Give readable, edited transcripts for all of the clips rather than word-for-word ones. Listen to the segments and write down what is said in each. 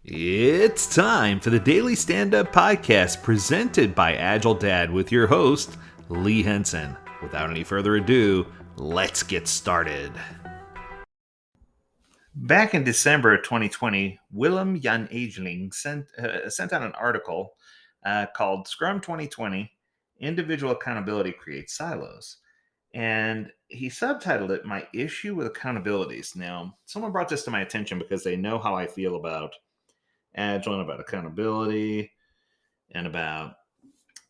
It's time for the Daily Stand Up Podcast presented by Agile Dad with your host, Lee Henson. Without any further ado, let's get started. Back in December of 2020, Willem Jan Ageling sent out an article called Scrum 2020 Individual Accountability Creates Silos. And he subtitled it My Issue with Accountabilities. Now, someone brought this to my attention because they know how I feel about Agile and about accountability and about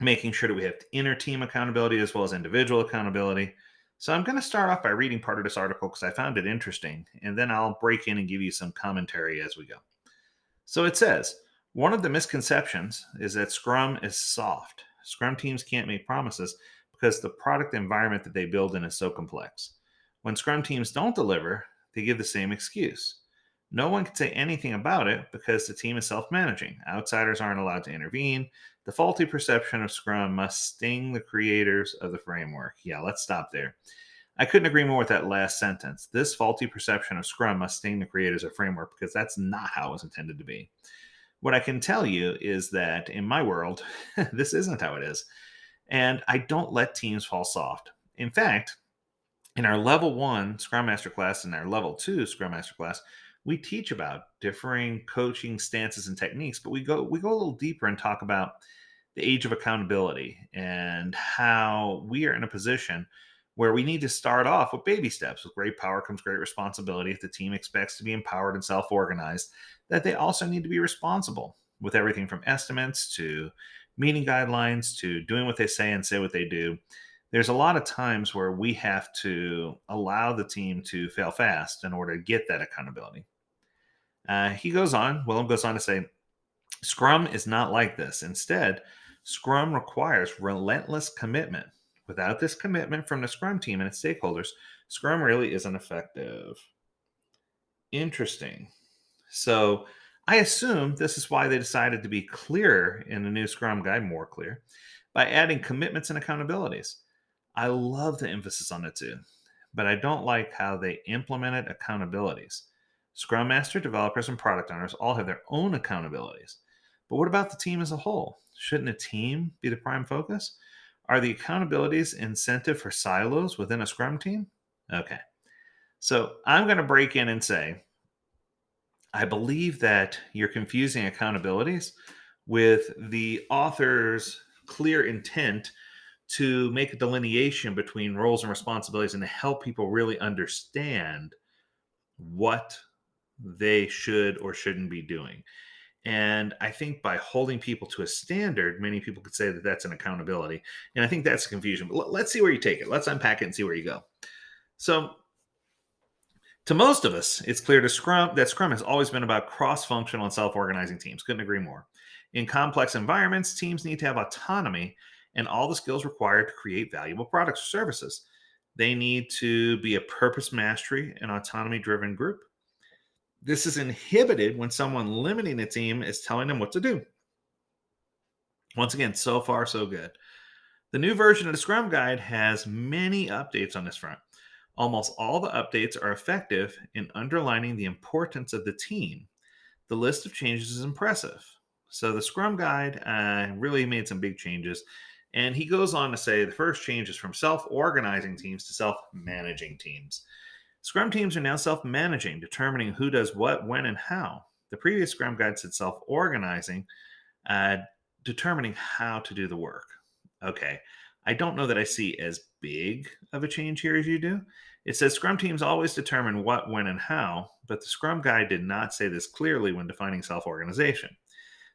making sure that we have inner team accountability as well as individual accountability. So I'm going to start off by reading part of this article because I found it interesting, and then I'll break in and give you some commentary as we go. So it says, one of the misconceptions is that Scrum is soft. Scrum teams can't make promises because the product environment that they build in is so complex. When Scrum teams don't deliver, they give the same excuse. No one can say anything about it because the team is self managing. Outsiders aren't allowed to intervene. The faulty perception of Scrum must sting the creators of the framework. Yeah, let's stop there. I couldn't agree more with that last sentence. This faulty perception of Scrum must sting the creators of framework because that's not how it was intended to be. What I can tell you is that in my world, this isn't how it is. And I don't let teams fall soft. In fact, in our level 1 Scrum Master class and our level 2 Scrum Master class, we teach about differing coaching stances and techniques, but we go a little deeper and talk about the age of accountability and how we are in a position where we need to start off with baby steps. With great power comes great responsibility. If the team expects to be empowered and self-organized, that they also need to be responsible with everything from estimates to meeting guidelines to doing what they say and say what they do. There's a lot of times where we have to allow the team to fail fast in order to get that accountability. Willem goes on to say, Scrum is not like this. Instead, Scrum requires relentless commitment. Without this commitment from the Scrum team and its stakeholders, Scrum really isn't effective. Interesting. So I assume this is why they decided to be clearer in the new Scrum guide, more clear, by adding commitments and accountabilities. I love the emphasis on the two, but I don't like how they implemented accountabilities. Scrum Master, developers, and product owners all have their own accountabilities. But what about the team as a whole? Shouldn't a team be the prime focus? Are the accountabilities incentive for silos within a Scrum team? Okay. So I'm going to break in and say, I believe that you're confusing accountabilities with the author's clear intent to make a delineation between roles and responsibilities and to help people really understand what they should or shouldn't be doing. And I think by holding people to a standard, many people could say that that's an accountability. And I think that's confusion. But let's see where you take it. Let's unpack it and see where you go. So, to most of us, it's clear that Scrum has always been about cross-functional and self-organizing teams. Couldn't agree more. In complex environments, teams need to have autonomy and all the skills required to create valuable products or services. They need to be a purpose mastery and autonomy driven group. This is inhibited when someone limiting a team is telling them what to do. Once again, so far, so good. The new version of the Scrum Guide has many updates on this front. Almost all the updates are effective in underlining the importance of the team. The list of changes is impressive. So the Scrum Guide really made some big changes. And he goes on to say the first change is from self-organizing teams to self-managing teams. Scrum teams are now self-managing, determining who does what, when, and how. The previous Scrum Guide said self-organizing, determining how to do the work. Okay, I don't know that I see as big of a change here as you do. It says Scrum teams always determine what, when, and how, but the Scrum Guide did not say this clearly when defining self-organization.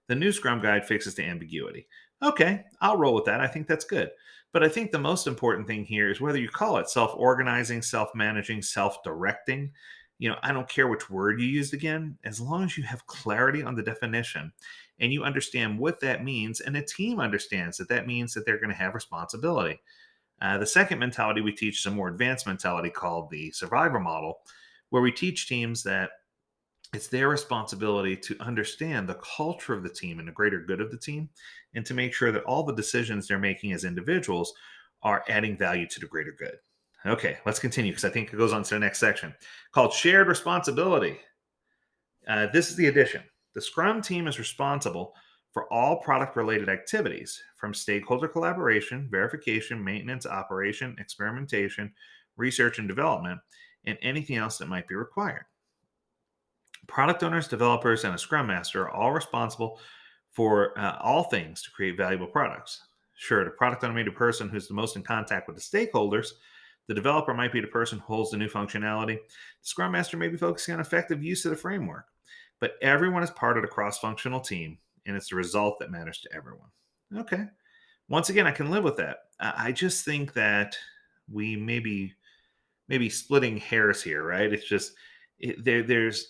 The new Scrum Guide fixes the ambiguity. Okay, I'll roll with that. I think that's good. But I think the most important thing here is whether you call it self-organizing, self-managing, self-directing. I don't care which word you used again, as long as you have clarity on the definition and you understand what that means, and the team understands that that means that they're going to have responsibility. The second mentality we teach is a more advanced mentality called the survivor model, where we teach teams that it's their responsibility to understand the culture of the team and the greater good of the team, and to make sure that all the decisions they're making as individuals are adding value to the greater good. Okay, let's continue because I think it goes on to the next section called shared responsibility. This is the addition. The Scrum team is responsible for all product related activities, from stakeholder collaboration, verification, maintenance, operation, experimentation, research and development, and anything else that might be required. Product owners, developers, and a Scrum Master are all responsible for all things to create valuable products. Sure, the product owner may be the person who's the most in contact with the stakeholders. The developer might be the person who holds the new functionality. The Scrum Master may be focusing on effective use of the framework. But everyone is part of the cross functional team, and it's the result that matters to everyone. Okay. Once again, I can live with that. I just think that we maybe splitting hairs here, right? It's just there's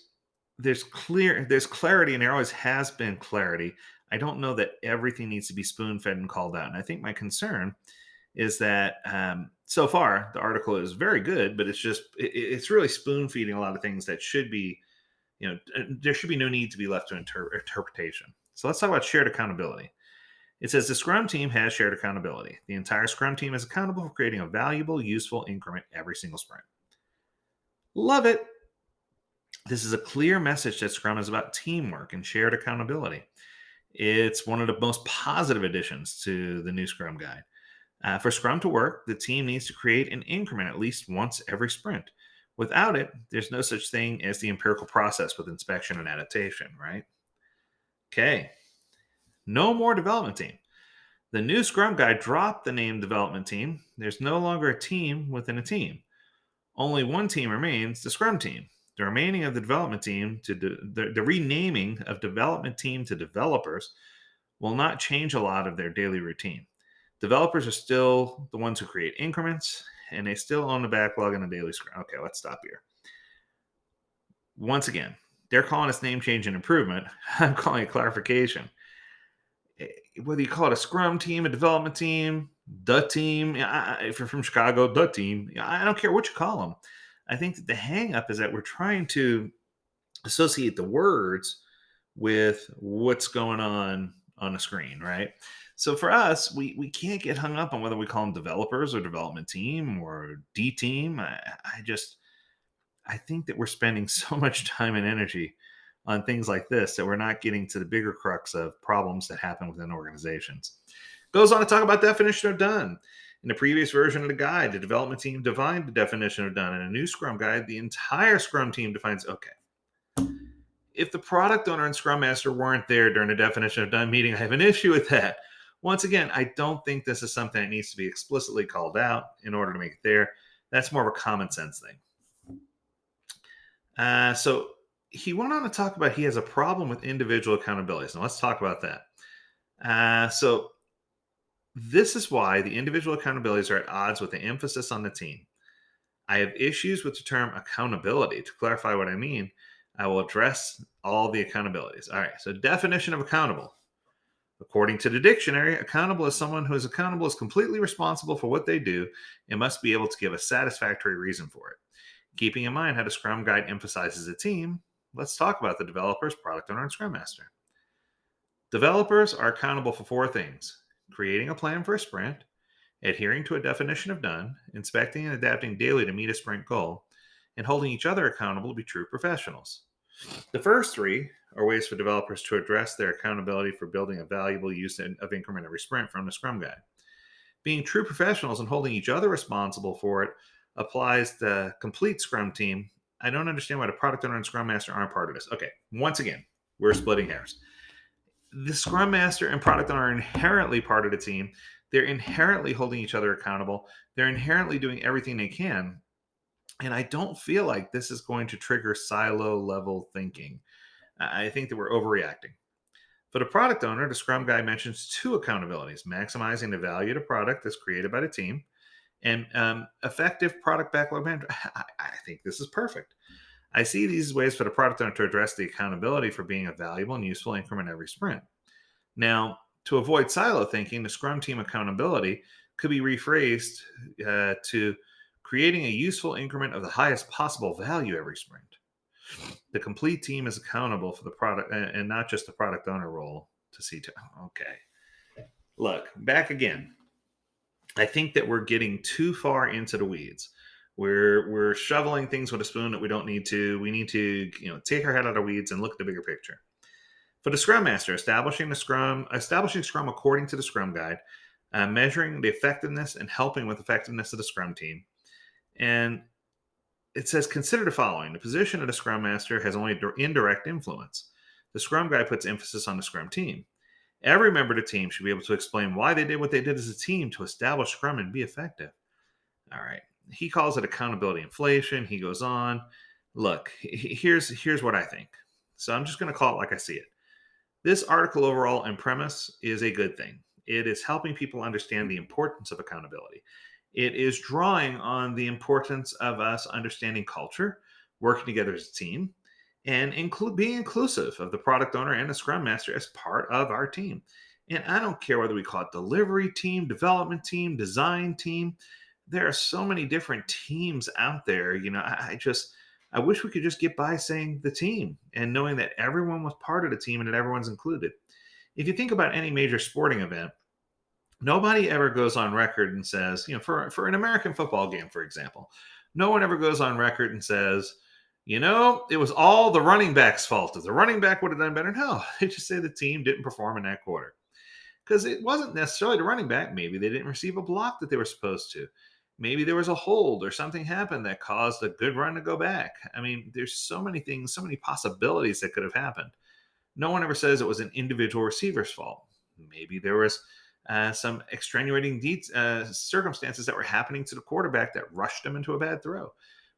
clarity, and there always has been clarity. I don't know that everything needs to be spoon fed and called out. And I think my concern is that so far the article is very good, but it's really spoon feeding a lot of things that should be, there should be no need to be left to interpretation. So let's talk about shared accountability. It says the Scrum team has shared accountability. The entire Scrum team is accountable for creating a valuable, useful increment every single sprint. Love it. This is a clear message that Scrum is about teamwork and shared accountability. It's one of the most positive additions to the new Scrum guide. For Scrum to work, the team needs to create an increment at least once every sprint. Without it, there's no such thing as the empirical process with inspection and adaptation, right? Okay. No more development team. The new Scrum guide dropped the name development team. There's no longer a team within a team. Only one team remains, the Scrum team. The remaining of the development team the renaming of development team to developers will not change a lot of their daily routine. Developers are still the ones who create increments, and they still own the backlog and the daily Scrum. Okay, let's stop here. Once again, they're calling this name change an improvement. I'm calling it clarification. Whether you call it a Scrum team, a development team, the team, if you're from Chicago, the team, I don't care what you call them. I think that the hang up is that we're trying to associate the words with what's going on the screen, right? So for us, we can't get hung up on whether we call them developers or development team or D team. I think that we're spending so much time and energy on things like this that we're not getting to the bigger crux of problems that happen within organizations. Goes on to talk about definition of done. In the previous version of the guide, the development team defined the definition of done. In a new Scrum guide, the entire Scrum team defines, okay, if the product owner and Scrum Master weren't there during the definition of done meeting, I have an issue with that. Once again, I don't think this is something that needs to be explicitly called out in order to make it there. That's more of a common sense thing. So he went on to talk about he has a problem with individual accountabilities. Now let's talk about that. So this is why the individual accountabilities are at odds with the emphasis on the team. I have issues with the term accountability. To clarify what I mean, I will address all the accountabilities. All right, so definition of accountable. According to the dictionary, accountable is someone who is accountable is completely responsible for what they do and must be able to give a satisfactory reason for it. Keeping in mind how the Scrum Guide emphasizes a team, let's talk about the developers, product owner, and Scrum Master. Developers are accountable for four things: creating a plan for a sprint, adhering to a definition of done, inspecting and adapting daily to meet a sprint goal, and holding each other accountable to be true professionals. The first three are ways for developers to address their accountability for building a valuable use of increment every sprint from the Scrum Guide. Being true professionals and holding each other responsible for it applies the complete Scrum team. I don't understand why the product owner and Scrum Master aren't part of this. Okay, once again, we're splitting hairs. The Scrum Master and product owner are inherently part of the team. They're inherently holding each other accountable. They're inherently doing everything they can. And I don't feel like this is going to trigger silo level thinking. I think that we're overreacting. For the product owner, the Scrum Guide mentions two accountabilities: maximizing the value of the product that's created by the team, and effective product backlog management. I think this is perfect. I see these as ways for the product owner to address the accountability for being a valuable and useful increment every sprint. Now, to avoid silo thinking, the Scrum team accountability could be rephrased to creating a useful increment of the highest possible value every sprint. The complete team is accountable for the product and not just the product owner role to see to. Okay. Look, back again. I think that we're getting too far into the weeds. We're shoveling things with a spoon that we don't need to. We need to, take our head out of the weeds and look at the bigger picture. For the Scrum Master, establishing Scrum according to the Scrum Guide, measuring the effectiveness and helping with effectiveness of the Scrum team. And it says consider the following: the position of the Scrum Master has only indirect influence. The Scrum Guide puts emphasis on the Scrum team. Every member of the team should be able to explain why they did what they did as a team to establish Scrum and be effective. All right. He calls it accountability inflation. He goes on. Look, here's what I think. So I'm just going to call it like I see it. This article overall and premise is a good thing. It is helping people understand the importance of accountability. It is drawing on the importance of us understanding culture, working together as a team, and being inclusive of the product owner and the scrum master as part of our team. And I don't care whether we call it delivery team, development team, design team. There are so many different teams out there. I wish we could just get by saying the team and knowing that everyone was part of the team and that everyone's included. If you think about any major sporting event, nobody ever goes on record and says, for an American football game, for example, no one ever goes on record and says, it was all the running back's fault. If the running back would have done better, no, they just say the team didn't perform in that quarter. Because it wasn't necessarily the running back. Maybe they didn't receive a block that they were supposed to. Maybe there was a hold or something happened that caused a good run to go back. I mean, there's so many things, so many possibilities that could have happened. No one ever says it was an individual receiver's fault. Maybe there was some extenuating circumstances that were happening to the quarterback that rushed him into a bad throw.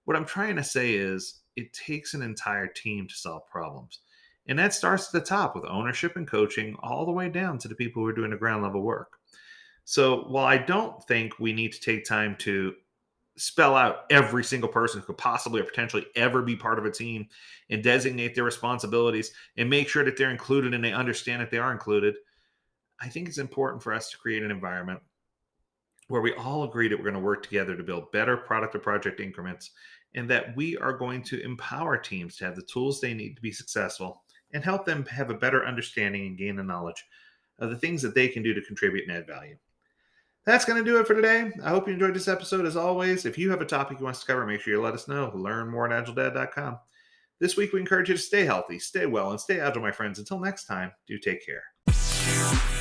What I'm trying to say is it takes an entire team to solve problems. And that starts at the top with ownership and coaching all the way down to the people who are doing the ground level work. So while I don't think we need to take time to spell out every single person who could possibly or potentially ever be part of a team and designate their responsibilities and make sure that they're included and they understand that they are included, I think it's important for us to create an environment where we all agree that we're going to work together to build better product or project increments and that we are going to empower teams to have the tools they need to be successful and help them have a better understanding and gain the knowledge of the things that they can do to contribute and add value. That's going to do it for today. I hope you enjoyed this episode. As always, if you have a topic you want us to cover, make sure you let us know. Learn more at agiledad.com. This week, we encourage you to stay healthy, stay well, and stay agile, my friends. Until next time, do take care.